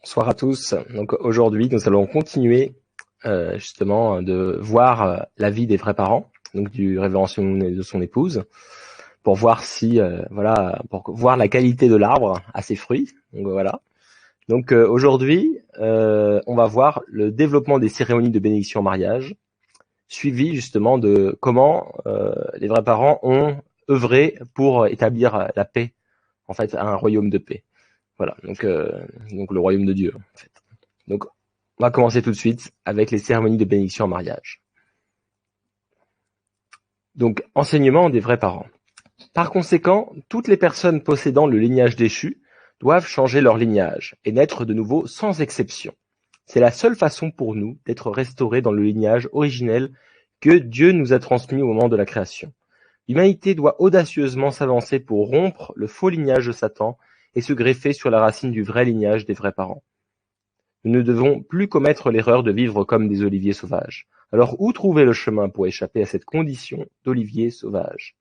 Bonsoir à tous. Donc aujourd'hui, nous allons continuer justement de voir la vie des vrais parents, donc du révérend Simon et de son épouse, pour voir si pour voir la qualité de l'arbre à ses fruits. Donc voilà. Donc aujourd'hui, on va voir le développement des cérémonies de bénédiction en mariage, suivi justement de comment les vrais parents ont œuvré pour établir la paix, en fait, un royaume de paix. Voilà, donc le royaume de Dieu, en fait. Donc, on va commencer tout de suite avec les cérémonies de bénédiction en mariage. Donc, enseignement des vrais parents. Par conséquent, toutes les personnes possédant le lignage déchu doivent changer leur lignage et naître de nouveau sans exception. C'est la seule façon pour nous d'être restaurés dans le lignage originel que Dieu nous a transmis au moment de la création. L'humanité doit audacieusement s'avancer pour rompre le faux lignage de Satan et se greffer sur la racine du vrai lignage des vrais parents. Nous ne devons plus commettre l'erreur de vivre comme des oliviers sauvages. Alors où trouver le chemin pour échapper à cette condition d'olivier sauvage?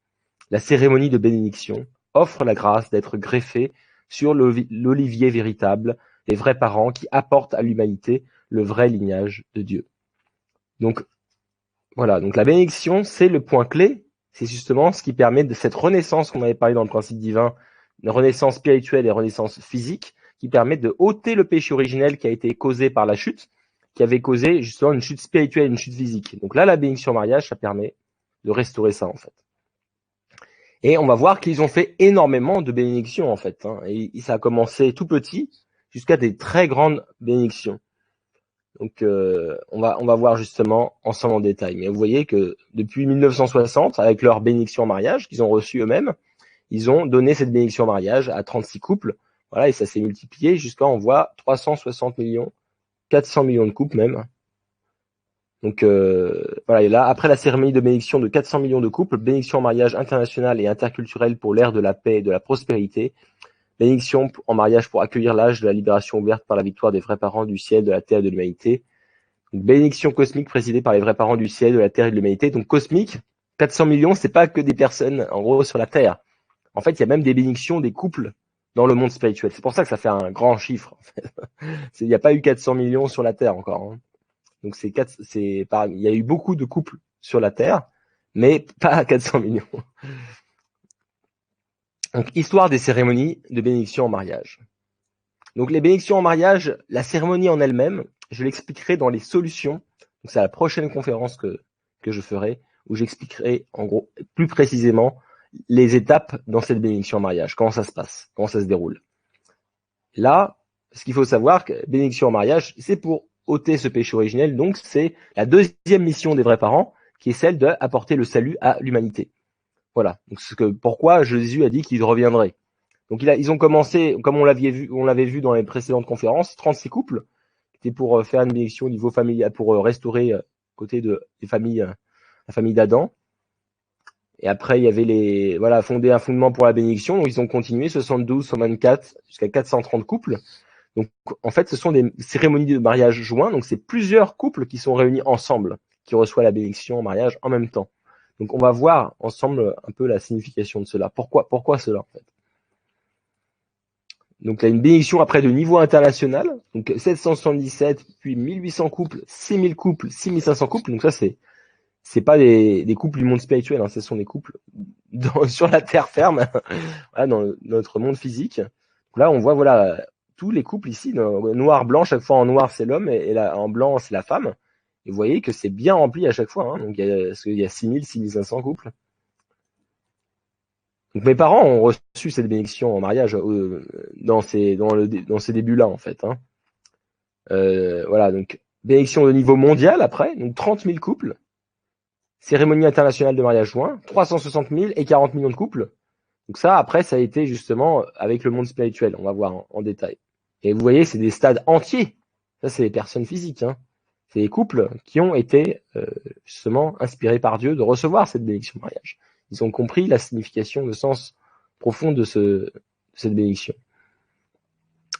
La cérémonie de bénédiction offre la grâce d'être greffé sur l'olivier véritable, les vrais parents qui apportent à l'humanité le vrai lignage de Dieu. Donc voilà, donc la bénédiction, c'est le point clé, c'est justement ce qui permet de cette renaissance qu'on avait parlé dans le principe divin, une renaissance spirituelle et renaissance physique, qui permet de ôter le péché originel qui a été causé par la chute, qui avait causé justement une chute spirituelle et une chute physique. Donc là, la bénédiction en mariage, ça permet de restaurer ça, en fait. Et on va voir qu'ils ont fait énormément de bénédictions, en fait. Et ça a commencé tout petit jusqu'à des très grandes bénédictions. Donc on va voir justement ensemble en détail. Mais vous voyez que depuis 1960, avec leur bénédiction en mariage qu'ils ont reçue eux-mêmes, ils ont donné cette bénédiction en mariage à 36 couples. Voilà, et ça s'est multiplié jusqu'à, on voit, 360 millions, 400 millions de couples même. Donc voilà, et là, après la cérémonie de bénédiction de 400 millions de couples, bénédiction en mariage international et interculturel pour l'ère de la paix et de la prospérité, bénédiction en mariage pour accueillir l'âge de la libération ouverte par la victoire des vrais parents du ciel, de la terre et de l'humanité. Donc, bénédiction cosmique présidée par les vrais parents du ciel, de la terre et de l'humanité. Donc cosmique, 400 millions, c'est pas que des personnes, en gros, sur la terre. En fait, il y a même des bénédictions des couples dans le monde spirituel. C'est pour ça que ça fait un grand chiffre. En fait. Il n'y a pas eu 400 millions sur la terre encore. Donc il y a eu beaucoup de couples sur la terre, mais pas 400 millions. Donc, histoire des cérémonies de bénédiction en mariage. Donc, les bénédictions en mariage, la cérémonie en elle-même, je l'expliquerai dans les solutions. Donc, c'est la prochaine conférence que je ferai, où j'expliquerai, en gros, plus précisément, les étapes dans cette bénédiction en mariage. Comment ça se passe, comment ça se déroule. Là, ce qu'il faut savoir, que bénédiction en mariage, c'est pour ôter ce péché originel. Donc, c'est la deuxième mission des vrais parents, qui est celle d'apporter le salut à l'humanité. Voilà. Donc, pourquoi Jésus a dit qu'il reviendrait. Donc ils ont commencé, comme on l'avait vu dans les précédentes conférences, 36 couples, qui étaient pour faire une bénédiction au niveau familial, pour restaurer côté des familles, la famille d'Adam. Et après, il y avait fondé un fondement pour la bénédiction. Donc ils ont continué 72, 124, jusqu'à 430 couples. Donc en fait, ce sont des cérémonies de mariage joints. Donc c'est plusieurs couples qui sont réunis ensemble, qui reçoivent la bénédiction en mariage en même temps. Donc on va voir ensemble un peu la signification de cela. Pourquoi cela en fait? Donc, il y a une bénédiction après de niveau international. Donc, 777, puis 1800 couples, 6000 couples, 6500 couples. Donc, ça, c'est pas des couples du monde spirituel, hein. Ce sont des couples sur la terre ferme, voilà, dans notre monde physique. Donc là, on voit, voilà, tous les couples ici, noir, blanc, chaque fois en noir, c'est l'homme, et là, en blanc, c'est la femme. Et vous voyez que c'est bien rempli à chaque fois, hein. Donc, il y a 6000, 6500 couples. Donc mes parents ont reçu cette bénédiction en mariage dans ces débuts-là, en fait. Hein. Voilà, donc bénédiction de niveau mondial après, donc 30 000 couples, cérémonie internationale de mariage joint, 360 000 et 40 millions de couples. Donc ça, après, ça a été justement avec le monde spirituel, on va voir en détail. Et vous voyez, c'est des stades entiers. Ça, c'est les personnes physiques. Hein. C'est les couples qui ont été justement inspirés par Dieu de recevoir cette bénédiction de mariage. Ils ont compris la signification, le sens profond de cette bénédiction.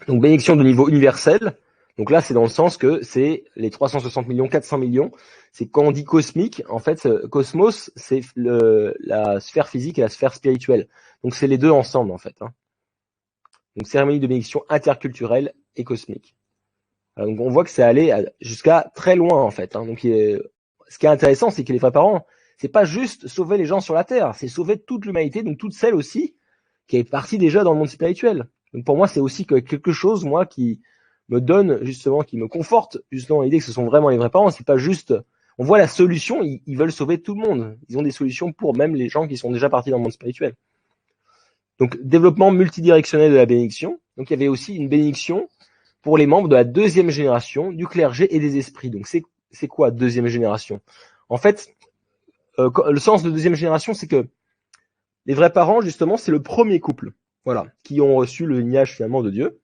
Donc, bénédiction de niveau universel. Donc là, c'est dans le sens que c'est les 360 millions, 400 millions. C'est quand on dit cosmique, en fait, cosmos, c'est la sphère physique et la sphère spirituelle. Donc, c'est les deux ensemble, en fait. Hein. Donc, cérémonie de bénédiction interculturelle et cosmique. Donc on voit que c'est allé jusqu'à très loin en fait. Donc ce qui est intéressant, c'est que les vrais parents, c'est pas juste sauver les gens sur la terre, c'est sauver toute l'humanité, donc toute celle aussi qui est partie déjà dans le monde spirituel. Donc pour moi, c'est aussi quelque chose, moi, qui me donne justement, qui me conforte justement l'idée que ce sont vraiment les vrais parents. C'est pas juste, on voit la solution, ils veulent sauver tout le monde. Ils ont des solutions pour même les gens qui sont déjà partis dans le monde spirituel. Donc développement multidirectionnel de la bénédiction. Donc il y avait aussi une bénédiction pour les membres de la deuxième génération du clergé et des esprits. Donc c'est quoi deuxième génération? En fait, le sens de deuxième génération, c'est que les vrais parents, justement, c'est le premier couple, voilà, qui ont reçu le lignage finalement de Dieu,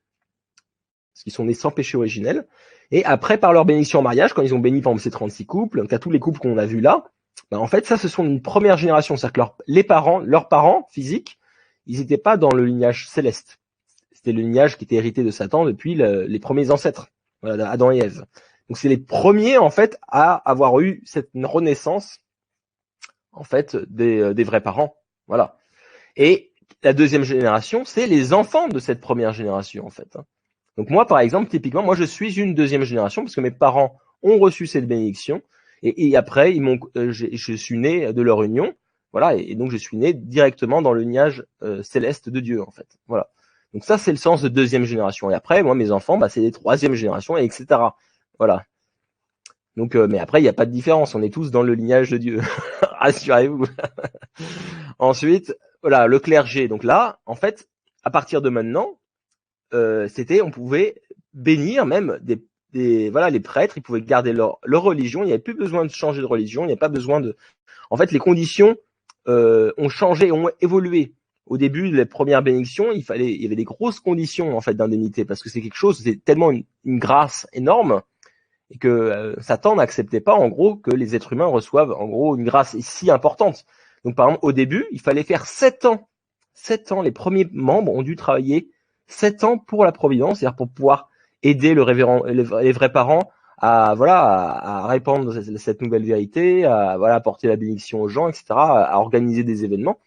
parce qu'ils sont nés sans péché originel. Et après, par leur bénédiction en mariage, quand ils ont béni par exemple ces 36 couples, donc à tous les couples qu'on a vus là, ben, en fait, ça, ce sont une première génération. C'est-à-dire que leurs parents physiques, ils n'étaient pas dans le lignage céleste. C'était le lignage qui était hérité de Satan depuis les premiers ancêtres, voilà, Adam et Ève. Donc c'est les premiers, en fait, à avoir eu cette renaissance, en fait, des vrais parents. Voilà. Et la deuxième génération, c'est les enfants de cette première génération, en fait. Donc moi, par exemple, typiquement, moi, je suis une deuxième génération parce que mes parents ont reçu cette bénédiction et après, je suis né de leur union, voilà, et donc je suis né directement dans le lignage céleste de Dieu, en fait. Voilà. Donc ça, c'est le sens de deuxième génération. Et après, moi, mes enfants, bah, c'est les troisième génération, etc. Voilà. Donc, mais après, il n'y a pas de différence. On est tous dans le lignage de Dieu. Rassurez-vous. Ensuite, voilà, le clergé. Donc là, en fait, à partir de maintenant, on pouvait bénir même voilà, les prêtres, ils pouvaient garder leur religion. Il n'y avait plus besoin de changer de religion. Il n'y a pas besoin de. En fait, les conditions ont changé, ont évolué. Au début, les premières bénédictions, il y avait des grosses conditions en fait d'indemnité parce que c'est tellement une grâce énorme et que Satan n'acceptait pas en gros que les êtres humains reçoivent en gros une grâce si importante. Donc par exemple, au début, il fallait faire 7 ans. 7 ans, les premiers membres ont dû travailler 7 ans pour la providence, c'est-à-dire pour pouvoir aider les vrais parents à répandre cette nouvelle vérité, à apporter la bénédiction aux gens, etc., à organiser des événements.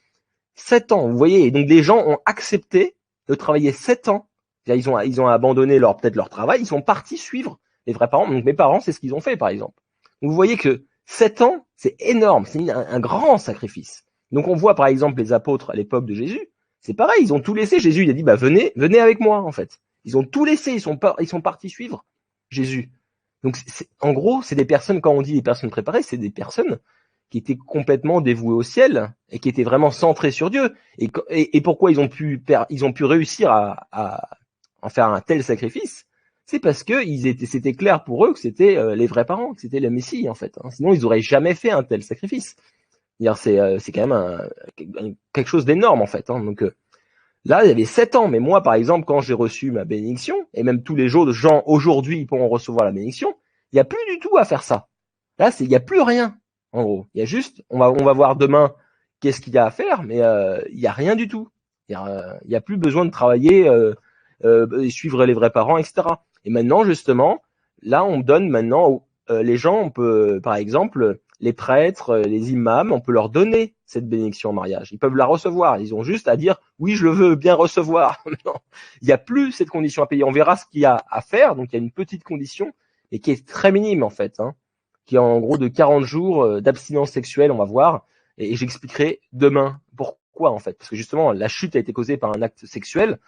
7 ans, vous voyez, et donc les gens ont accepté de travailler 7 ans. Ils ont abandonné peut-être leur travail, ils sont partis suivre les vrais parents. Donc mes parents, c'est ce qu'ils ont fait, par exemple. Donc vous voyez que 7 ans, c'est énorme, c'est un grand sacrifice. Donc on voit par exemple les apôtres à l'époque de Jésus, c'est pareil, ils ont tout laissé. Jésus, il a dit, bah venez avec moi, en fait. Ils ont tout laissé, ils sont partis suivre Jésus. Donc en gros, c'est des personnes, quand on dit des personnes préparées, c'est des personnes qui étaient complètement dévoués au ciel et qui étaient vraiment centrés sur Dieu. Et pourquoi ils ont pu réussir à faire un tel sacrifice? C'est parce que c'était clair pour eux que c'était les vrais parents, que c'était le Messie en fait. Sinon, ils n'auraient jamais fait un tel sacrifice. C'est quand même quelque chose d'énorme en fait. Donc là, il y avait 7 ans. Mais moi, par exemple, quand j'ai reçu ma bénédiction, et même tous les autres gens aujourd'hui pourront recevoir la bénédiction, il n'y a plus du tout à faire ça. Là, il n'y a plus rien. En gros, il y a juste, on va voir demain qu'est-ce qu'il y a à faire, mais il n'y a rien du tout. Il y a plus besoin de travailler, suivre les vrais parents, etc. Et maintenant, justement, là, on donne maintenant les gens, on peut, par exemple, les prêtres, les imams, on peut leur donner cette bénédiction en mariage. Ils peuvent la recevoir. Ils ont juste à dire oui, je le veux bien recevoir. Non, il n'y a plus cette condition à payer. On verra ce qu'il y a à faire. Donc il y a une petite condition, et qui est très minime en fait, qui est en gros de 40 jours d'abstinence sexuelle, on va voir, et j'expliquerai demain pourquoi en fait, parce que justement la chute a été causée par un acte sexuel,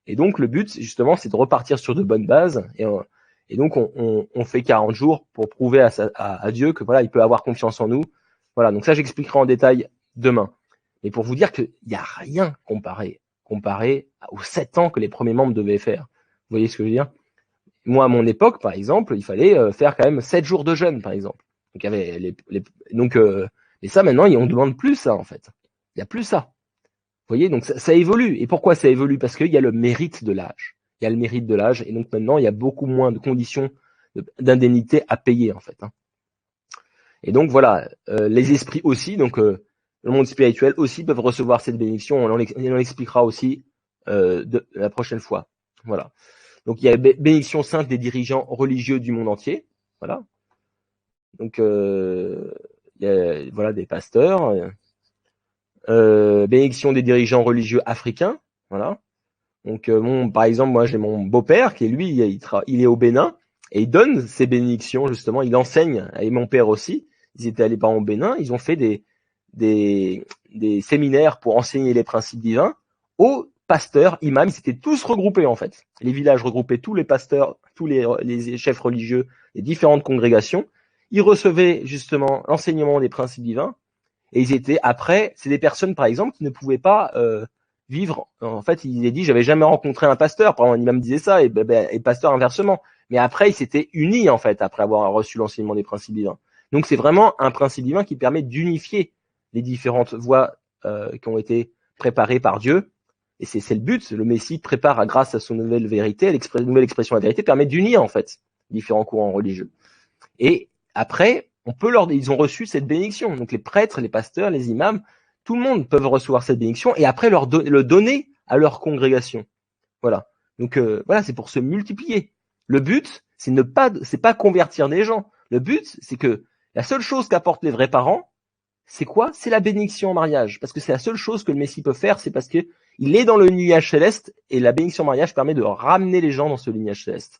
et donc le but justement c'est de repartir sur de bonnes bases, et donc on fait 40 jours pour prouver à Dieu que voilà, il peut avoir confiance en nous. Voilà, donc ça j'expliquerai en détail demain. Mais pour vous dire qu'il n'y a rien comparé aux 7 ans que les premiers membres devaient faire. Vous voyez ce que je veux dire? Moi, à mon époque, par exemple, il fallait faire quand même 7 jours de jeûne, par exemple. Donc, il y avait et ça, maintenant, on ne demande plus ça, en fait. Il n'y a plus ça. Vous voyez, donc ça évolue. Et pourquoi ça évolue? Parce qu'il y a le mérite de l'âge. Il y a le mérite de l'âge, et donc maintenant, il y a beaucoup moins de conditions d'indemnité à payer, en fait. Et donc, voilà, les esprits aussi, donc le monde spirituel aussi peuvent recevoir cette bénédiction. On l'expliquera aussi la prochaine fois. Voilà. Donc il y a bénédiction sainte des dirigeants religieux du monde entier, voilà. Donc il y a voilà des pasteurs, bénédiction des dirigeants religieux africains, voilà. Donc par exemple moi j'ai mon beau-père qui est lui il est au Bénin Et il donne ces bénédictions, justement, il enseigne, et mon père aussi, ils étaient allés par exemple au Bénin, ils ont fait des séminaires pour enseigner les principes divins aux pasteurs, imams, ils étaient tous regroupés en fait. Les villages regroupaient tous les pasteurs, tous les chefs religieux, les différentes congrégations. Ils recevaient justement l'enseignement des principes divins et ils étaient après, c'est des personnes par exemple qui ne pouvaient pas vivre. En fait, il est dit, j'avais jamais rencontré un pasteur. Par exemple, un imam disait ça et pasteur inversement. Mais après, ils s'étaient unis en fait après avoir reçu l'enseignement des principes divins. Donc c'est vraiment un principe divin qui permet d'unifier les différentes voies qui ont été préparées par Dieu. Et c'est le but. Le Messie prépare grâce à son nouvelle vérité, nouvelle expression de la vérité, permet d'unir en fait différents courants religieux. Et après, ils ont reçu cette bénédiction. Donc les prêtres, les pasteurs, les imams, tout le monde peut recevoir cette bénédiction et après le donner à leur congrégation. Voilà. Donc voilà, c'est pour se multiplier. Le but, c'est pas convertir des gens. Le but, c'est que la seule chose qu'apportent les vrais parents, c'est quoi? C'est la bénédiction en mariage. Parce que c'est la seule chose que le Messie peut faire, c'est parce que il est dans le lignage céleste et la bénédiction en mariage permet de ramener les gens dans ce lignage céleste.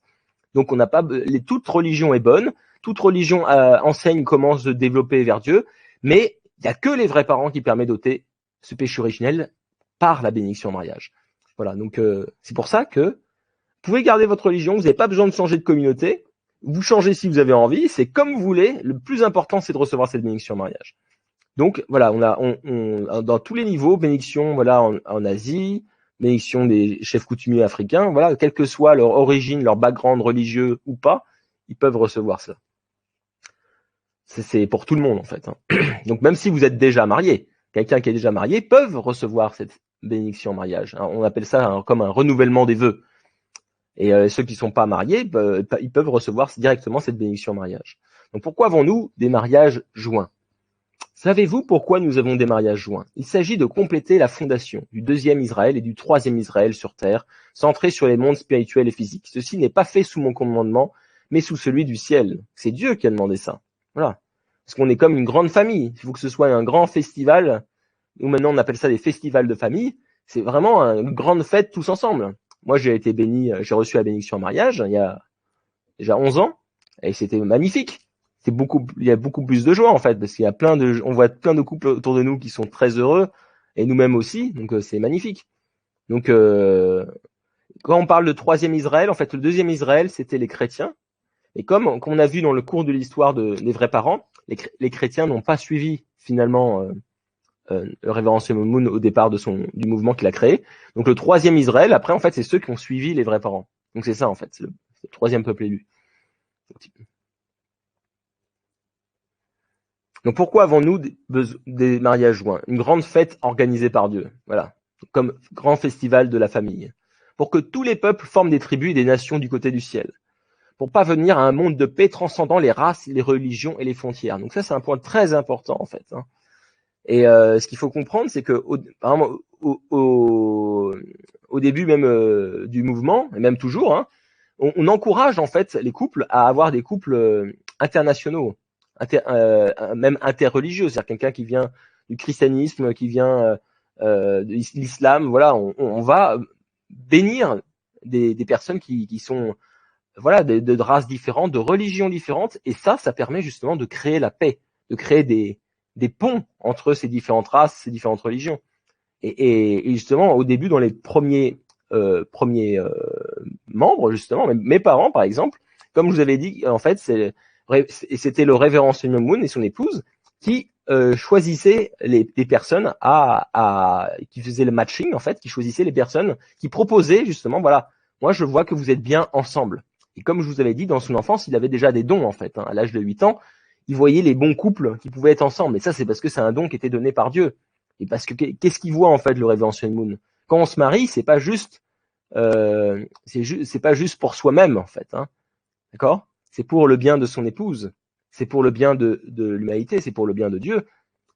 Donc on n'a pas, toute religion est bonne, toute religion enseigne comment se développer vers Dieu, mais il n'y a que les vrais parents qui permettent d'ôter ce péché originel par la bénédiction en mariage. Voilà, donc c'est pour ça que vous pouvez garder votre religion, vous n'avez pas besoin de changer de communauté, vous changez si vous avez envie, c'est comme vous voulez, le plus important c'est de recevoir cette bénédiction en mariage. Donc voilà, on dans tous les niveaux, bénédiction voilà en Asie, bénédiction des chefs coutumiers africains, voilà, quelle que soit leur origine, leur background religieux ou pas, ils peuvent recevoir ça. C'est pour tout le monde en fait. Hein. Donc même si vous êtes déjà marié, quelqu'un qui est déjà marié peuvent recevoir cette bénédiction en mariage. Hein. On appelle ça comme un renouvellement des vœux. Et ceux qui ne sont pas mariés, ils peuvent recevoir directement cette bénédiction en mariage. Donc pourquoi avons-nous des mariages joints? Savez-vous pourquoi nous avons des mariages joints? Il s'agit de compléter la fondation du deuxième Israël et du troisième Israël sur terre, centré sur les mondes spirituels et physiques. Ceci n'est pas fait sous mon commandement, mais sous celui du ciel. C'est Dieu qui a demandé ça. Voilà. Parce qu'on est comme une grande famille. Il faut que ce soit un grand festival. Nous maintenant on appelle ça des festivals de famille. C'est vraiment une grande fête tous ensemble. Moi j'ai été béni, j'ai reçu la bénédiction en mariage il y a déjà 11 ans et c'était magnifique. Il y a beaucoup plus de joie en fait parce qu'il y a on voit plein de couples autour de nous qui sont très heureux et nous-mêmes aussi. Donc c'est magnifique. Donc quand on parle de troisième Israël, en fait le deuxième Israël c'était les chrétiens. Et comme on a vu dans le cours de l'histoire des vrais parents, les chrétiens n'ont pas suivi finalement le révérend Solomon au départ du mouvement qu'il a créé. Donc le troisième Israël, après en fait, c'est ceux qui ont suivi les vrais parents. Donc c'est ça en fait, c'est le troisième peuple élu. Donc pourquoi avons-nous des mariages joints? Une grande fête organisée par Dieu, voilà, comme grand festival de la famille, pour que tous les peuples forment des tribus et des nations du côté du ciel, pour parvenir à un monde de paix transcendant les races, les religions et les frontières. Donc ça, c'est un point très important en fait. Hein. Et ce qu'il faut comprendre, c'est que au début même du mouvement, et même toujours, hein, on encourage en fait les couples à avoir des couples internationaux, même interreligieux, c'est-à-dire quelqu'un qui vient du christianisme, qui vient de l'islam, voilà, on va bénir des personnes qui sont voilà de races différentes, de religions différentes, et ça permet justement de créer la paix, de créer des ponts entre ces différentes races, ces différentes religions. Et justement, au début, dans les premiers membres, justement, mes parents, par exemple, comme je vous avais dit, en fait, c'était le révérend Solomon et son épouse qui choisissaient les personnes qui faisaient le matching, en fait, qui choisissaient les personnes qui proposaient justement, voilà, moi je vois que vous êtes bien ensemble. Et comme je vous avais dit, dans son enfance, il avait déjà des dons, en fait. Hein. À l'âge de 8 ans, il voyait les bons couples qui pouvaient être ensemble. Et ça, c'est parce que c'est un don qui était donné par Dieu. Et parce que qu'est-ce qu'il voit en fait le révérend Solomon? Quand on se marie, c'est pas juste c'est pas juste pour soi-même en fait, hein. D'accord? C'est pour le bien de son épouse, c'est pour le bien de l'humanité, c'est pour le bien de Dieu,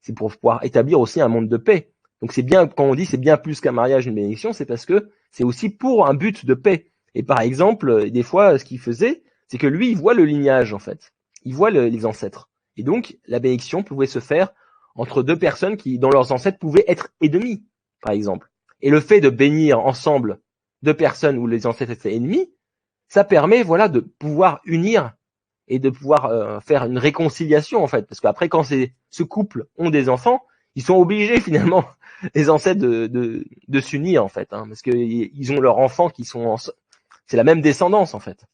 c'est pour pouvoir établir aussi un monde de paix. Donc c'est bien quand on dit c'est bien plus qu'un mariage, une bénédiction, c'est parce que c'est aussi pour un but de paix. Et par exemple, des fois, ce qu'il faisait, c'est que lui, il voit le lignage en fait, il voit les ancêtres. Et donc la bénédiction pouvait se faire entre deux personnes qui, dans leurs ancêtres, pouvaient être ennemies, par exemple. Et le fait de bénir ensemble deux personnes où les ancêtres étaient ennemis, ça permet voilà de pouvoir unir et de pouvoir faire une réconciliation en fait, parce qu'après quand ce couple ont des enfants, ils sont obligés finalement les ancêtres de s'unir en fait, hein, parce que ils ont leurs enfants qui sont c'est la même descendance en fait.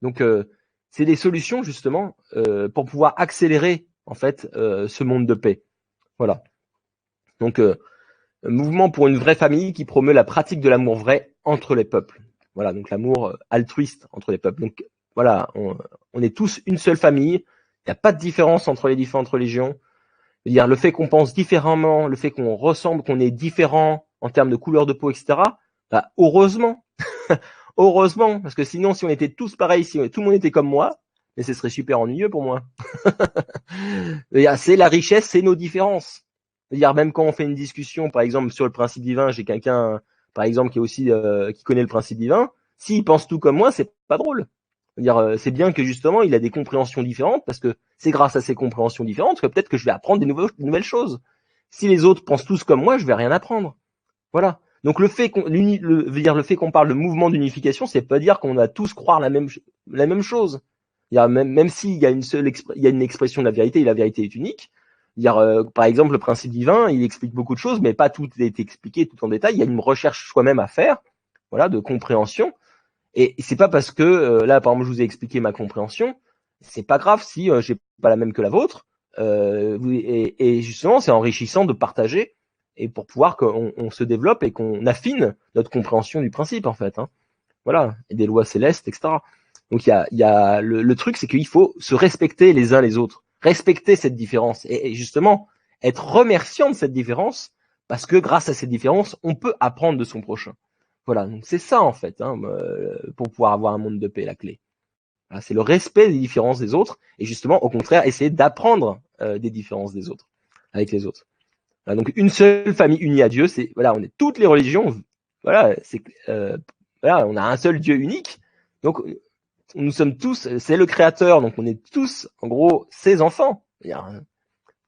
Donc c'est des solutions justement pour pouvoir accélérer en fait ce monde de paix. Voilà. Donc un mouvement pour une vraie famille qui promeut la pratique de l'amour vrai entre les peuples. Voilà, donc l'amour altruiste entre les peuples. Donc voilà, on est tous une seule famille. Il n'y a pas de différence entre les différentes religions. C'est-à-dire le fait qu'on pense différemment, le fait qu'on ressemble, qu'on est différent en termes de couleur de peau, etc. Bah, heureusement, heureusement, parce que sinon, si on était tous pareils, si tout le monde était comme moi, mais ce serait super ennuyeux pour moi. C'est la richesse, c'est nos différences. C'est-à-dire même quand on fait une discussion, par exemple sur le principe divin, j'ai quelqu'un, par exemple, qui est aussi qui connaît le principe divin. S'il pense tout comme moi, c'est pas drôle. C'est-à-dire c'est bien que justement il a des compréhensions différentes parce que c'est grâce à ces compréhensions différentes que peut-être que je vais apprendre des nouvelles choses. Si les autres pensent tous comme moi, je vais rien apprendre. Voilà. Donc le fait le fait qu'on parle de mouvement d'unification, c'est pas dire qu'on va tous croire la même chose. Même s'il y a une expression de la vérité et la vérité est unique. Par exemple, le principe divin, il explique beaucoup de choses, mais pas tout est expliqué tout en détail. Il y a une recherche soi-même à faire, voilà, de compréhension. Et c'est pas parce que là, par exemple, je vous ai expliqué ma compréhension, c'est pas grave si j'ai pas la même que la vôtre. Et justement, c'est enrichissant de partager et pour pouvoir qu'on se développe et qu'on affine notre compréhension du principe en fait. Hein. Voilà, et des lois célestes, etc. Donc il y a le truc, c'est qu'il faut se respecter les uns les autres, respecter cette différence et justement être remerciant de cette différence parce que grâce à cette différence, on peut apprendre de son prochain. Voilà, donc c'est ça en fait, hein, pour pouvoir avoir un monde de paix, la clé. Voilà, c'est le respect des différences des autres et justement, au contraire, essayer d'apprendre des différences des autres avec les autres. Voilà, donc une seule famille unie à Dieu, c'est voilà, on est toutes les religions, voilà, voilà, on a un seul Dieu unique, donc nous sommes tous, c'est le Créateur, donc on est tous en gros ses enfants.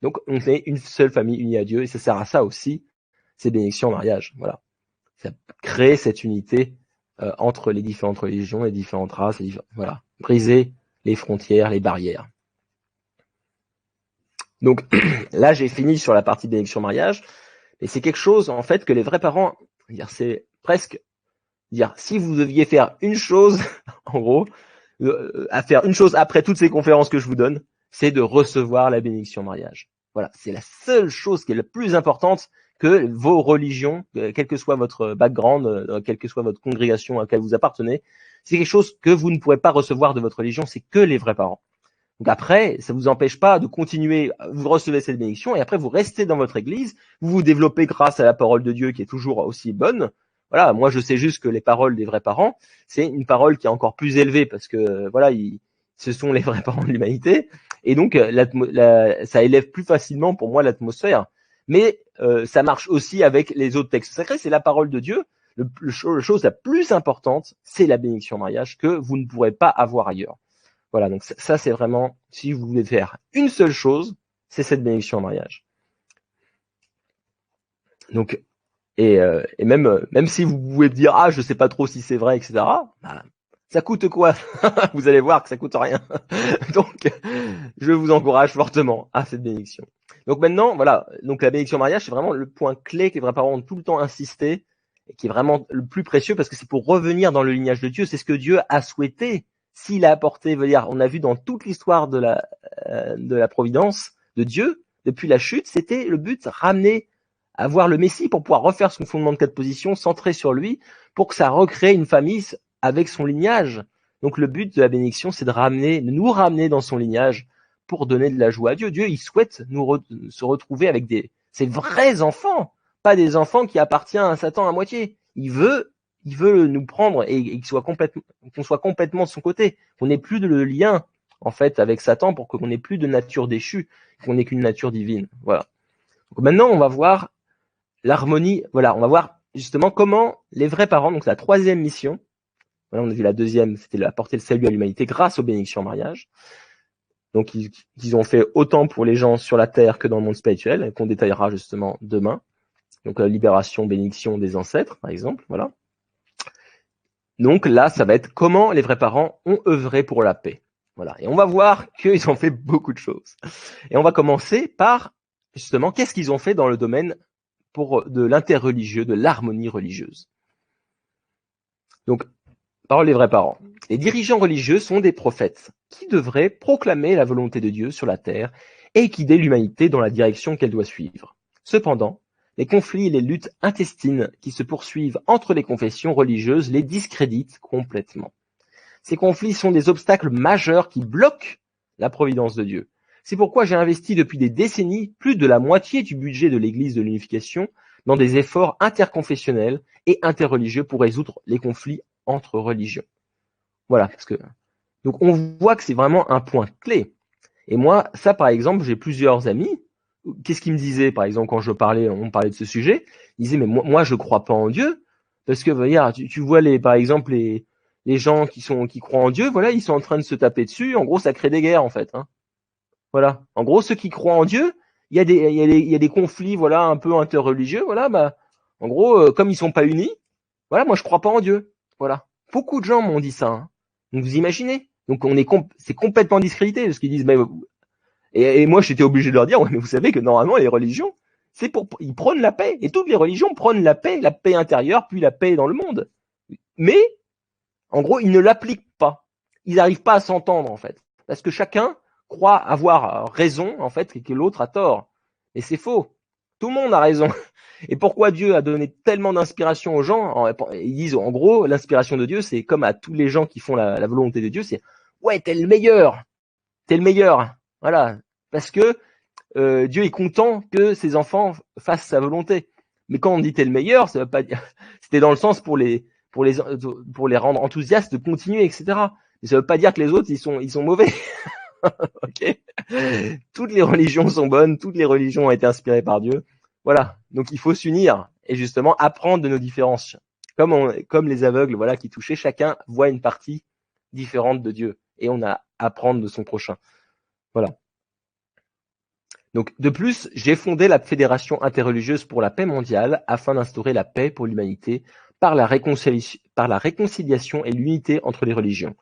Donc on est une seule famille unie à Dieu et ça sert à ça aussi, ces bénédictions en mariage. Voilà, ça crée cette unité entre les différentes religions, les différentes races, voilà, briser les frontières, les barrières. Donc là, j'ai fini sur la partie bénédiction mariage, et c'est quelque chose en fait que les vrais parents, c'est presque si vous deviez faire une chose, en gros, à faire une chose après toutes ces conférences que je vous donne, c'est de recevoir la bénédiction mariage. Voilà, c'est la seule chose qui est la plus importante que vos religions, quel que soit votre background, quelle que soit votre congrégation à laquelle vous appartenez, c'est quelque chose que vous ne pourrez pas recevoir de votre religion, c'est que les vrais parents. Donc après, ça vous empêche pas de continuer, vous recevez cette bénédiction et après vous restez dans votre église, vous vous développez grâce à la parole de Dieu qui est toujours aussi bonne. Voilà, moi je sais juste que les paroles des vrais parents, c'est une parole qui est encore plus élevée parce que voilà, ce sont les vrais parents de l'humanité et donc ça élève plus facilement pour moi l'atmosphère. Mais ça marche aussi avec les autres textes sacrés, c'est la parole de Dieu. La chose la plus importante, c'est la bénédiction mariage que vous ne pourrez pas avoir ailleurs. Voilà, donc ça c'est vraiment, si vous voulez faire une seule chose, c'est cette bénédiction en mariage. Donc, et même si vous pouvez dire ah je sais pas trop si c'est vrai, etc. Bah, ça coûte quoi? Vous allez voir que ça coûte rien. Donc, je vous encourage fortement à cette bénédiction. Donc maintenant, voilà, donc la bénédiction en mariage, c'est vraiment le point clé que les vrais parents ont tout le temps insisté et qui est vraiment le plus précieux parce que c'est pour revenir dans le lignage de Dieu. C'est ce que Dieu a souhaité. S'il a apporté, on a vu dans toute l'histoire de la providence de Dieu, depuis la chute, c'était le but, ramener, avoir le Messie pour pouvoir refaire son fondement de 4 positions, centré sur lui, pour que ça recrée une famille avec son lignage. Donc le but de la bénédiction, c'est de nous ramener dans son lignage pour donner de la joie à Dieu. Dieu, il souhaite se retrouver avec ses vrais enfants, pas des enfants qui appartiennent à Satan à moitié. Il veut nous prendre et qu'on soit complètement de son côté, qu'on n'ait plus de lien en fait avec Satan pour qu'on n'ait plus de nature déchue, qu'on n'ait qu'une nature divine. Voilà. Donc maintenant, on va voir l'harmonie. Voilà, on va voir justement comment les vrais parents. Donc la troisième mission. Voilà, on a vu la deuxième, c'était apporter le salut à l'humanité grâce aux bénédictions en mariage. Donc ils ont fait autant pour les gens sur la terre que dans le monde spirituel, qu'on détaillera justement demain. Donc la libération, bénédiction des ancêtres, par exemple. Voilà. Donc là, ça va être comment les vrais parents ont œuvré pour la paix. Voilà. Et on va voir qu'ils ont fait beaucoup de choses. Et on va commencer par, justement, qu'est-ce qu'ils ont fait dans le domaine de l'interreligieux, de l'harmonie religieuse. Donc, parole des vrais parents. Les dirigeants religieux sont des prophètes qui devraient proclamer la volonté de Dieu sur la terre et guider l'humanité dans la direction qu'elle doit suivre. Cependant, les conflits et les luttes intestines qui se poursuivent entre les confessions religieuses les discréditent complètement. Ces conflits sont des obstacles majeurs qui bloquent la providence de Dieu. C'est pourquoi j'ai investi depuis des décennies plus de la moitié du budget de l'Église de l'unification dans des efforts interconfessionnels et interreligieux pour résoudre les conflits entre religions. Voilà, donc on voit que c'est vraiment un point clé. Et moi, ça par exemple, j'ai plusieurs amis. Qu'est-ce qu'ils me disaient, par exemple, quand on parlait de ce sujet? Ils disaient, mais moi je crois pas en Dieu, parce que regarde, tu vois par exemple les gens qui croient en Dieu, voilà, ils sont en train de se taper dessus. En gros, ça crée des guerres en fait. Hein. Voilà. En gros, ceux qui croient en Dieu, il y a des conflits, voilà, un peu interreligieux, voilà. Bah, en gros, comme ils sont pas unis, voilà, moi je crois pas en Dieu. Voilà. Beaucoup de gens m'ont dit ça. Hein. Donc vous imaginez. Donc c'est complètement discrédité parce qu'ils disent, mais et moi j'étais obligé de leur dire, ouais, mais vous savez que normalement les religions, ils prônent la paix et toutes les religions prônent la paix intérieure, puis la paix dans le monde. Mais en gros, ils ne l'appliquent pas. Ils n'arrivent pas à s'entendre en fait, parce que chacun croit avoir raison en fait et que l'autre a tort. Et c'est faux. Tout le monde a raison. Et pourquoi Dieu a donné tellement d'inspiration aux gens? Ils disent en gros, l'inspiration de Dieu, c'est comme à tous les gens qui font la volonté de Dieu, c'est ouais, t'es le meilleur, voilà, parce que Dieu est content que ses enfants fassent sa volonté. Mais quand on dit t'es le meilleur, ça veut pas dire, c'était dans le sens pour les rendre enthousiastes de continuer, etc. Mais ça veut pas dire que les autres ils sont mauvais. Ok. Toutes les religions sont bonnes, toutes les religions ont été inspirées par Dieu. Voilà. Donc il faut s'unir et justement apprendre de nos différences. Comme les aveugles, voilà, qui touchaient, chacun voit une partie différente de Dieu et on a à apprendre de son prochain. Voilà. Donc, de plus, j'ai fondé la Fédération interreligieuse pour la paix mondiale afin d'instaurer la paix pour l'humanité par la réconciliation et l'unité entre les religions.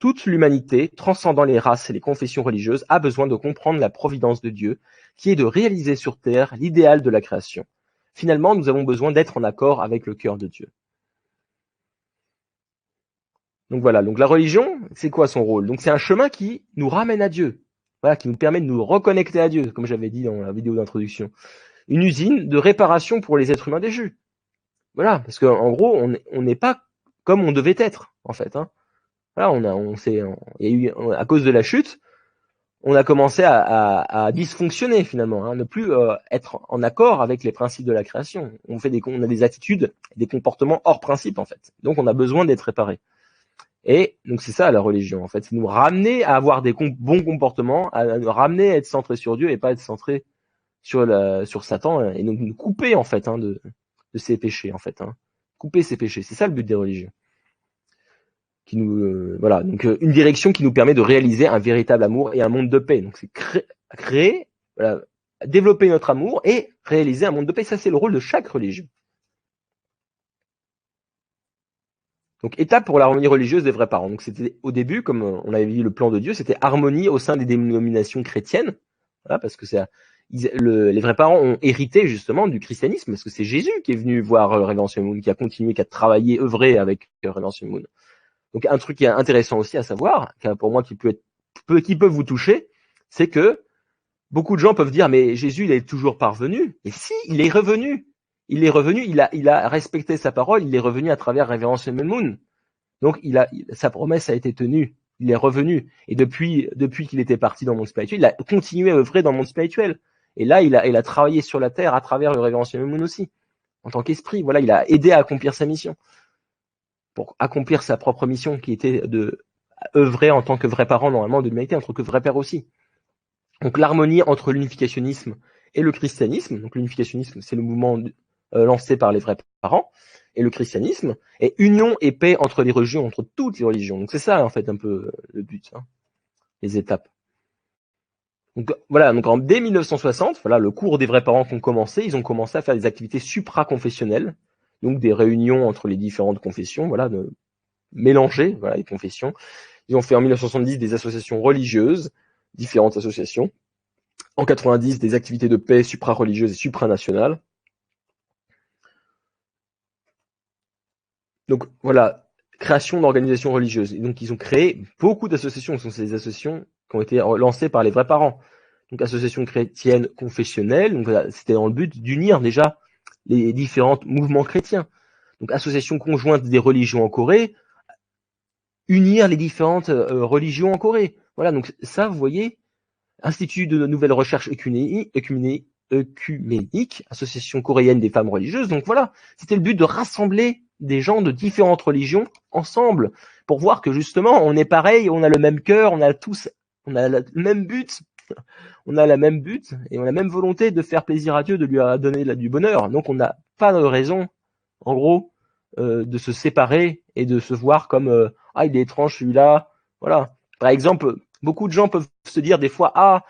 Toute l'humanité, transcendant les races et les confessions religieuses, a besoin de comprendre la providence de Dieu, qui est de réaliser sur terre l'idéal de la création. Finalement, nous avons besoin d'être en accord avec le cœur de Dieu. Donc voilà, donc la religion, c'est quoi son rôle? Donc c'est un chemin qui nous ramène à Dieu, voilà, qui nous permet de nous reconnecter à Dieu, comme j'avais dit dans la vidéo d'introduction. Une usine de réparation pour les êtres humains déchus. Voilà, parce qu'en gros, on n'est pas comme on devait être, en fait. Hein. Voilà, il y a eu, à cause de la chute, on a commencé à dysfonctionner finalement, hein, ne plus être en accord avec les principes de la création. On a des attitudes, des comportements hors principe en fait. Donc on a besoin d'être réparé. Et donc c'est ça la religion en fait, c'est nous ramener à avoir des bons comportements, à nous ramener à être centré sur Dieu et pas être centré sur Satan et donc nous couper en fait de ses péchés en fait, hein. Couper ses péchés, c'est ça le but des religions. Qui nous voilà, donc une direction qui nous permet de réaliser un véritable amour et un monde de paix. Donc c'est créer, voilà, développer notre amour et réaliser un monde de paix. Ça c'est le rôle de chaque religion. Donc étape pour l'harmonie religieuse des vrais parents. Donc c'était au début, comme on avait dit le plan de Dieu, c'était harmonie au sein des dénominations chrétiennes, voilà, parce que les vrais parents ont hérité justement du christianisme, parce que c'est Jésus qui est venu voir Redemption Moon, qui a continué, qui a travaillé, œuvré avec Redemption Moon. Donc un truc qui est intéressant aussi à savoir, pour moi qui peut vous toucher, c'est que beaucoup de gens peuvent dire mais Jésus il est toujours parvenu. Et si, il est revenu. Il est revenu, il a respecté sa parole, il est revenu à travers Révérence Moon. Donc sa promesse a été tenue, il est revenu. Et depuis qu'il était parti dans le monde spirituel, il a continué à œuvrer dans le monde spirituel. Et là, il a travaillé sur la terre à travers le Révérence Moon aussi, en tant qu'esprit. Voilà, il a aidé à accomplir sa mission, pour accomplir sa propre mission, qui était de œuvrer en tant que vrai parent normalement de l'humanité, en tant que vrai père aussi. Donc l'harmonie entre l'unificationnisme et le christianisme. Donc l'unificationnisme, c'est le mouvement lancé par les vrais parents, et le christianisme, et union et paix entre les religions, entre toutes les religions. Donc c'est ça en fait un peu le but, hein, les étapes. Donc voilà, donc dès 1960, voilà, le cours des vrais parents qui ont commencé, ils ont commencé à faire des activités supra-confessionnelles, donc des réunions entre les différentes confessions, voilà, mélanger, voilà, les confessions. Ils ont fait en 1970 des associations religieuses, différentes associations. En 90, des activités de paix supra-religieuses et supranationales. Donc voilà, création d'organisations religieuses. Et donc ils ont créé beaucoup d'associations. Ce sont ces associations qui ont été lancées par les vrais parents. Donc associations chrétiennes confessionnelles. Donc voilà, c'était dans le but d'unir déjà les différents mouvements chrétiens. Donc association conjointe des religions en Corée, unir les différentes religions en Corée. Voilà, donc ça, vous voyez, Institut de nouvelles recherches œcuméniques, Association coréenne des femmes religieuses. Donc voilà, c'était le but de rassembler des gens de différentes religions ensemble pour voir que justement on est pareil, on a le même cœur, on a le même but, on a la même but et on a la même volonté de faire plaisir à Dieu, de lui donner du bonheur. Donc on n'a pas de raison, en gros, de se séparer et de se voir comme ah, il est étrange celui-là. Voilà. Par exemple, beaucoup de gens peuvent se dire des fois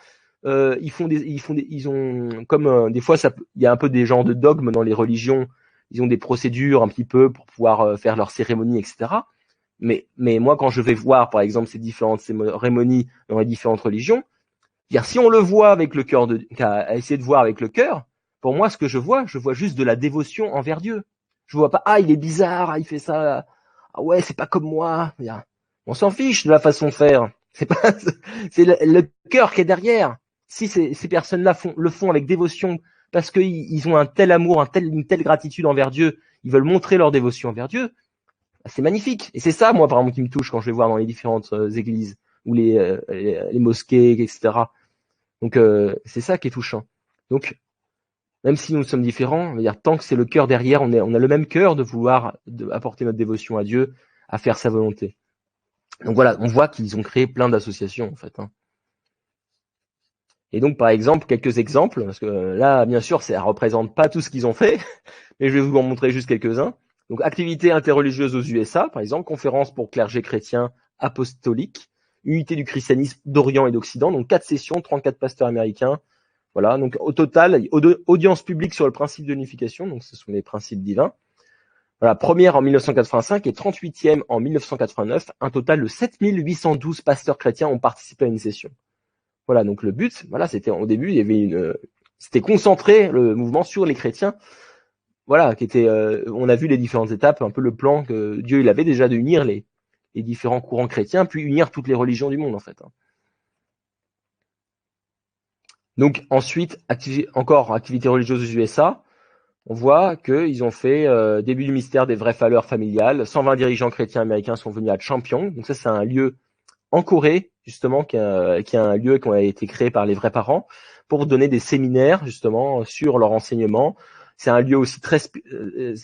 ils ont comme des fois il y a un peu des genres de dogmes dans les religions. Ils ont des procédures un petit peu pour pouvoir faire leurs cérémonies, etc. Mais moi, quand je vais voir, par exemple, ces différentes cérémonies dans les différentes religions, dire si on le voit avec le cœur à essayer de voir avec le cœur, pour moi, ce que je vois juste de la dévotion envers Dieu. Je vois pas, ah, il est bizarre, ah, il fait ça, ah ouais, c'est pas comme moi. On s'en fiche de la façon de faire. C'est pas, c'est le cœur qui est derrière. Si ces personnes-là le font avec dévotion parce qu'ils ont un tel amour, une telle gratitude envers Dieu, ils veulent montrer leur dévotion envers Dieu, c'est magnifique. Et c'est ça, moi, vraiment, qui me touche quand je vais voir dans les différentes églises ou les mosquées, etc. Donc, c'est ça qui est touchant. Donc, même si nous sommes différents, tant que c'est le cœur derrière, on a le même cœur de vouloir apporter notre dévotion à Dieu, à faire sa volonté. Donc voilà, on voit qu'ils ont créé plein d'associations, en fait. Et donc, par exemple, quelques exemples, parce que là, bien sûr, ça représente pas tout ce qu'ils ont fait, mais je vais vous en montrer juste quelques-uns. Donc, activités interreligieuses aux USA, par exemple, conférences pour clergé chrétien apostolique, unité du christianisme d'Orient et d'Occident, donc 4 sessions, 34 pasteurs américains. Voilà, donc au total, audience publique sur le principe de l'unification, donc ce sont les principes divins. Voilà, première en 1985 et 38e en 1989. Un total de 7812 pasteurs chrétiens ont participé à une session. Voilà, donc le but, voilà, c'était au début, il y avait c'était concentré le mouvement sur les chrétiens. Voilà, on a vu les différentes étapes, un peu le plan que Dieu il avait déjà d'unir les différents courants chrétiens, puis unir toutes les religions du monde en fait. Donc ensuite, activité religieuse aux USA, on voit qu'ils ont fait début du mystère des vraies valeurs familiales. 120 dirigeants chrétiens américains sont venus à Champion. Donc ça, c'est un lieu en Corée, justement, qui est un lieu qui a été créé par les vrais parents pour donner des séminaires, justement, sur leur enseignement. C'est un lieu aussi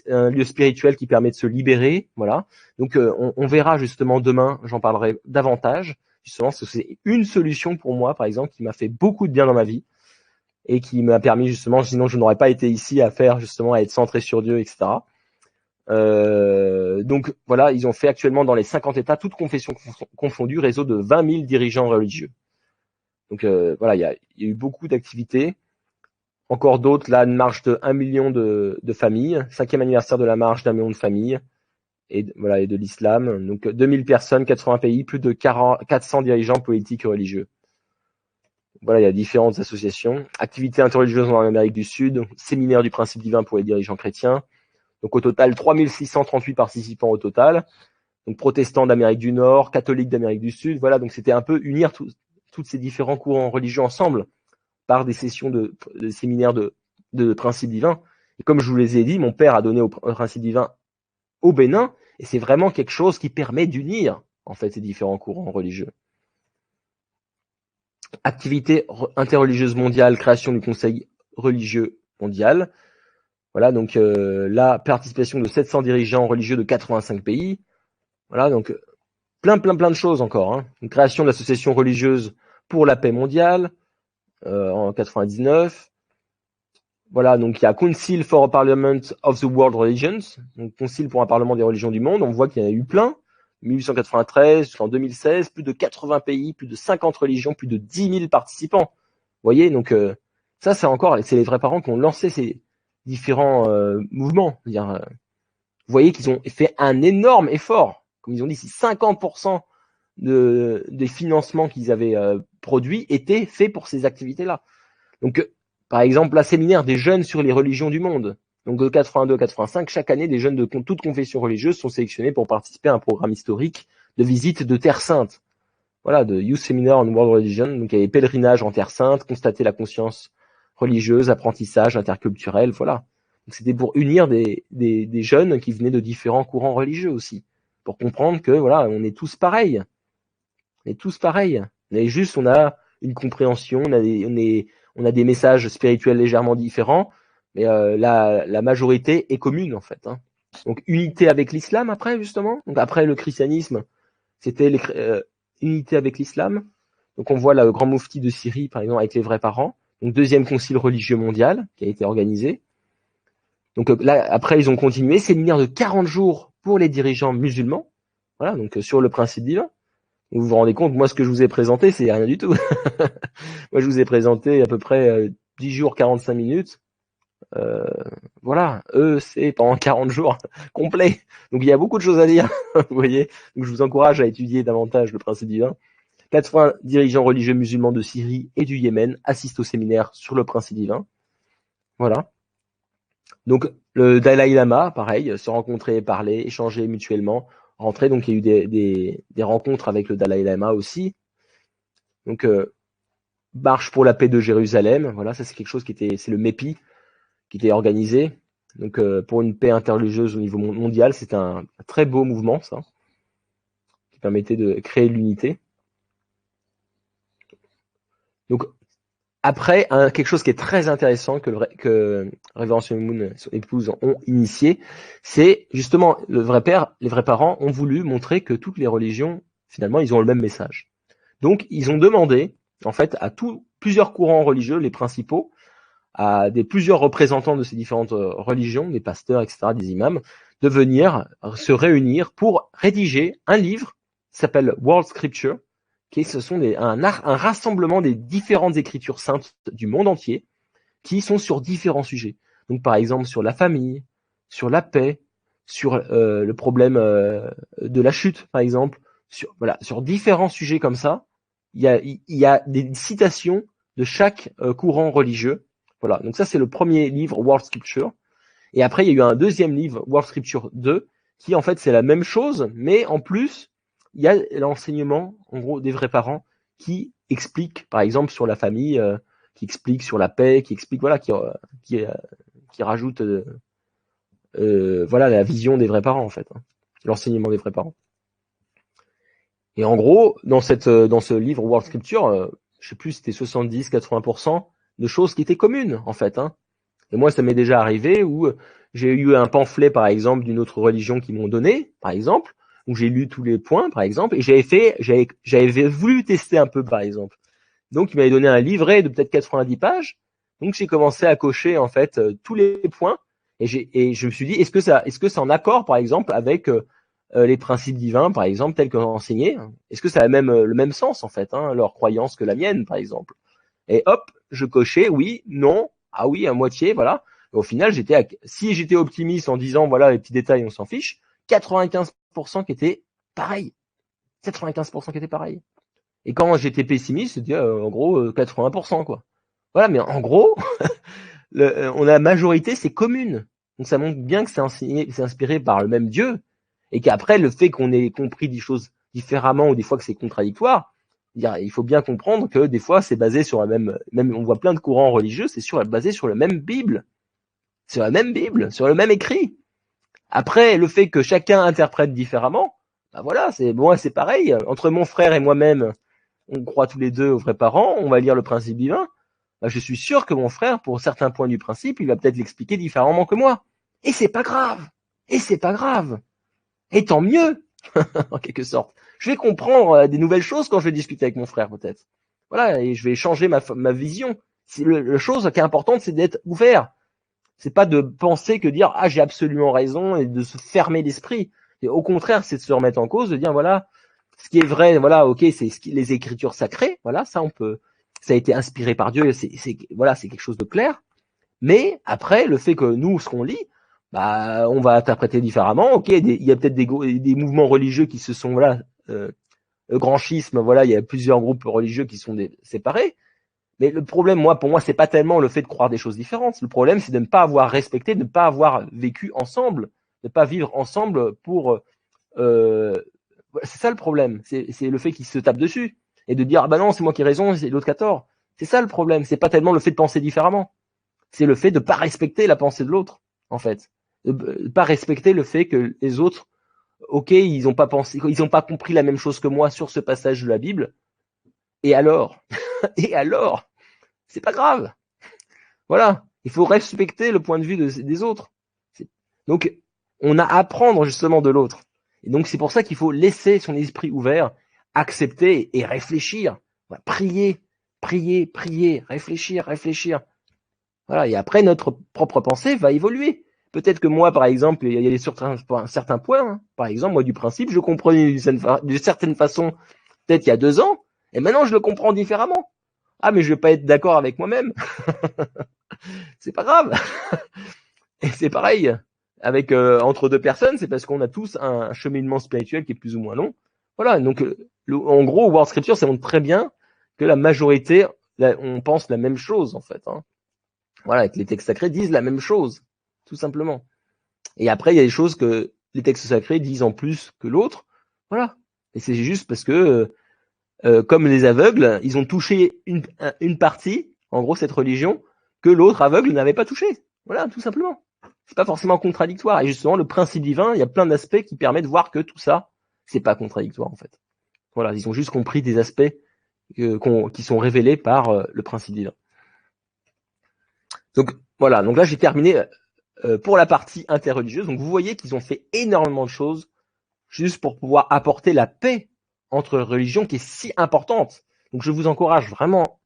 un lieu spirituel qui permet de se libérer. Voilà. Donc on verra justement demain, j'en parlerai davantage. Justement, c'est une solution pour moi, par exemple, qui m'a fait beaucoup de bien dans ma vie et qui m'a permis justement, sinon je n'aurais pas été ici à être centré sur Dieu, etc. Donc voilà, ils ont fait actuellement dans les 50 États, toutes confessions confondues, réseau de 20 000 dirigeants religieux. Donc voilà, il y a eu beaucoup d'activités. Encore d'autres, là, une marche de 1 million de familles, 5e anniversaire de la marche d'1 million de familles, et de l'islam. Donc 2000 personnes, 80 pays, plus de 400 dirigeants politiques et religieux. Voilà, il y a différentes associations. Activités interreligieuses en Amérique du Sud, séminaire du principe divin pour les dirigeants chrétiens. Donc au total, 3638 participants au total. Donc protestants d'Amérique du Nord, catholiques d'Amérique du Sud. Voilà, donc c'était un peu unir tous ces différents courants religieux ensemble par des sessions de séminaires de principe divin. Et comme je vous les ai dit, mon père a donné au principe divin au Bénin, et c'est vraiment quelque chose qui permet d'unir en fait ces différents courants religieux. Activité interreligieuse mondiale, création du Conseil religieux mondial. Voilà, donc la participation de 700 dirigeants religieux de 85 pays. Voilà, donc plein de choses encore. Une création de l'association religieuse pour la paix mondiale en 99. Voilà, donc il y a Council for a Parliament of the World Religions, donc Concile pour un Parlement des religions du monde. On voit qu'il y en a eu plein. 1893 jusqu'en 2016, plus de 80 pays, plus de 50 religions, plus de 10 000 participants. Vous voyez, donc ça, c'est les vrais parents qui ont lancé ces différents mouvements. Vous voyez qu'ils ont fait un énorme effort comme ils ont dit, si 50% des financements qu'ils avaient produits étaient faits pour ces activités-là. Donc, par exemple, la séminaire des jeunes sur les religions du monde. Donc, de 82 à 85, chaque année, des jeunes de toute confession religieuse sont sélectionnés pour participer à un programme historique de visite de Terre Sainte. Voilà, de Youth Seminar on World Religion. Donc, il y avait pèlerinage en Terre Sainte, constater la conscience religieuse, apprentissage interculturel, voilà. Donc, c'était pour unir des jeunes qui venaient de différents courants religieux aussi. Pour comprendre que, voilà, on est tous pareils. On est tous pareils. On a une compréhension, on a des messages spirituels légèrement différents, mais la majorité est commune en fait. Hein. Donc unité avec l'islam après justement. Donc après le christianisme, c'était unité avec l'islam. Donc on voit là le grand moufti de Syrie par exemple avec les vrais parents. Donc deuxième concile religieux mondial qui a été organisé. Donc là après ils ont continué séminaire de 40 jours pour les dirigeants musulmans. Voilà donc sur le principe divin. Vous vous rendez compte, moi ce que je vous ai présenté, c'est rien du tout. Moi je vous ai présenté à peu près 10 jours, 45 minutes. Voilà, eux c'est pendant 40 jours complet. Donc il y a beaucoup de choses à dire, vous voyez. Donc je vous encourage à étudier davantage le principe divin. 80 dirigeants religieux musulmans de Syrie et du Yémen assistent au séminaire sur le principe divin. Voilà. Donc le Dalai Lama, pareil, se rencontrer, parler, échanger mutuellement, rentrer. Donc il y a eu des rencontres avec le Dalai Lama aussi. Donc marche pour la paix de Jérusalem, voilà, ça c'est quelque chose c'est le MEPI qui était organisé. Donc pour une paix interreligieuse au niveau mondial, c'est un très beau mouvement ça, qui permettait de créer l'unité. Donc après, quelque chose qui est très intéressant que Révérend Moon et son épouse ont initié, c'est justement les vrais parents ont voulu montrer que toutes les religions, finalement, ils ont le même message. Donc, ils ont demandé, en fait, à plusieurs courants religieux, les principaux, à plusieurs représentants de ces différentes religions, des pasteurs, etc., des imams, de venir se réunir pour rédiger un livre qui s'appelle World Scripture, ce sont un rassemblement des différentes écritures saintes du monde entier qui sont sur différents sujets. Donc par exemple sur la famille, sur la paix, sur le problème de la chute par exemple, sur différents sujets comme ça, il y a des citations de chaque courant religieux. Voilà, donc ça c'est le premier livre World Scripture. Et après il y a eu un deuxième livre World Scripture 2 qui en fait c'est la même chose, mais en plus il y a l'enseignement, en gros, des vrais parents qui expliquent, par exemple, sur la famille, qui expliquent sur la paix, qui expliquent, voilà, qui rajoute, voilà, la vision des vrais parents, en fait, hein, l'enseignement des vrais parents. Et en gros, dans ce livre World Scripture, je sais plus, c'était 70-80% de choses qui étaient communes, en fait, hein. Et moi, ça m'est déjà arrivé où j'ai eu un pamphlet, par exemple, d'une autre religion qui m'ont donné, par exemple, où j'ai lu tous les points, par exemple, et j'avais voulu tester un peu, par exemple. Donc, il m'avait donné un livret de peut-être 90 pages. Donc, j'ai commencé à cocher, en fait, tous les points. Et je me suis dit, est-ce que c'est en accord, par exemple, avec les principes divins, par exemple, tels que enseignés? Est-ce que ça a le même sens, en fait, hein, leur croyance que la mienne, par exemple? Et hop, je cochais, oui, non, ah oui, à moitié, voilà. Et au final, si j'étais optimiste en disant, voilà, les petits détails, on s'en fiche, 95% qui étaient pareils. 95% qui étaient pareils. Et quand j'étais pessimiste, c'était en gros 80%, quoi. Voilà, mais en gros, la majorité, c'est commune. Donc ça montre bien que c'est inspiré par le même Dieu, et qu'après, le fait qu'on ait compris des choses différemment, ou des fois que c'est contradictoire, il faut bien comprendre que des fois, c'est basé sur même on voit plein de courants religieux, c'est basé sur la même Bible. Sur la même Bible, sur le même écrit. Après, le fait que chacun interprète différemment, bah voilà, c'est pareil. Entre mon frère et moi-même, on croit tous les deux aux vrais parents, on va lire le principe divin. Bah, je suis sûr que mon frère, pour certains points du principe, il va peut-être l'expliquer différemment que moi. Et c'est pas grave. Et c'est pas grave. Et tant mieux, en quelque sorte. Je vais comprendre des nouvelles choses quand je vais discuter avec mon frère, peut-être. Voilà, et je vais changer ma vision. La chose qui est importante, c'est d'être ouvert. C'est pas de penser que dire j'ai absolument raison et de se fermer l'esprit. Et au contraire, c'est de se remettre en cause, de dire voilà, ce qui est vrai, voilà, ok, c'est les écritures sacrées, voilà, ça a été inspiré par Dieu, voilà, c'est quelque chose de clair. Mais après, le fait que nous, ce qu'on lit, bah, on va interpréter différemment. Ok, il y a peut-être des mouvements religieux qui se sont, voilà, le grand schisme, voilà, il y a plusieurs groupes religieux qui sont séparés. Mais le problème, pour moi, c'est pas tellement le fait de croire des choses différentes. Le problème, c'est de ne pas avoir respecté, de ne pas avoir vécu ensemble, de ne pas vivre ensemble pour. C'est ça le problème. C'est le fait qu'ils se tapent dessus et de dire ah bah non, c'est moi qui ai raison, c'est l'autre qui a tort. C'est ça le problème. C'est pas tellement le fait de penser différemment. C'est le fait de pas respecter la pensée de l'autre, en fait. De pas respecter le fait que les autres, ok, ils n'ont pas pensé, ils n'ont pas compris la même chose que moi sur ce passage de la Bible. Et alors, et alors, c'est pas grave. Voilà, il faut respecter le point de vue des autres. Donc, on a à apprendre justement de l'autre. Et donc, c'est pour ça qu'il faut laisser son esprit ouvert, accepter et réfléchir. Voilà, prier, prier, prier, réfléchir, réfléchir. Voilà, et après, notre propre pensée va évoluer. Peut-être que moi, par exemple, il y a certains points, hein. Par exemple, moi, du principe, je comprenais d'une certaine façon, peut-être il y a 2 ans, et maintenant, je le comprends différemment. Ah, mais je vais pas être d'accord avec moi-même. C'est pas grave. Et c'est pareil avec entre deux personnes, c'est parce qu'on a tous un cheminement spirituel qui est plus ou moins long. Voilà, donc en gros, World Scripture, ça montre très bien que la majorité, on pense la même chose en fait. Hein. Voilà, que les textes sacrés disent la même chose, tout simplement. Et après, il y a des choses que les textes sacrés disent en plus que l'autre. Voilà. Et c'est juste parce que, comme les aveugles, ils ont touché une partie, en gros, cette religion, que l'autre aveugle n'avait pas touché. Voilà, tout simplement. C'est pas forcément contradictoire. Et justement, le principe divin, il y a plein d'aspects qui permettent de voir que tout ça, c'est pas contradictoire, en fait. Voilà, ils ont juste compris des aspects qui sont révélés par le principe divin. Donc, voilà. Donc là, j'ai terminé pour la partie interreligieuse. Donc, vous voyez qu'ils ont fait énormément de choses juste pour pouvoir apporter la paix entre religions qui est si importante. Donc, je vous encourage vraiment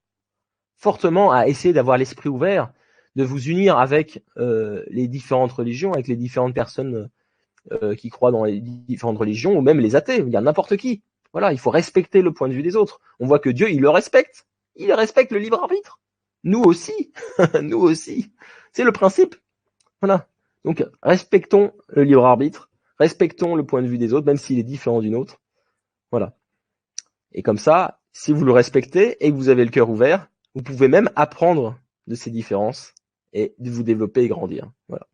fortement à essayer d'avoir l'esprit ouvert, de vous unir avec les différentes religions, avec les différentes personnes qui croient dans les différentes religions, ou même les athées, il y a n'importe qui. Voilà, il faut respecter le point de vue des autres. On voit que Dieu, il le respecte. Il respecte le libre arbitre. Nous aussi. Nous aussi. C'est le principe. Voilà. Donc, respectons le libre arbitre. Respectons le point de vue des autres, même s'il est différent du nôtre. Voilà. Et comme ça, si vous le respectez et que vous avez le cœur ouvert, vous pouvez même apprendre de ces différences et de vous développer et grandir. Voilà.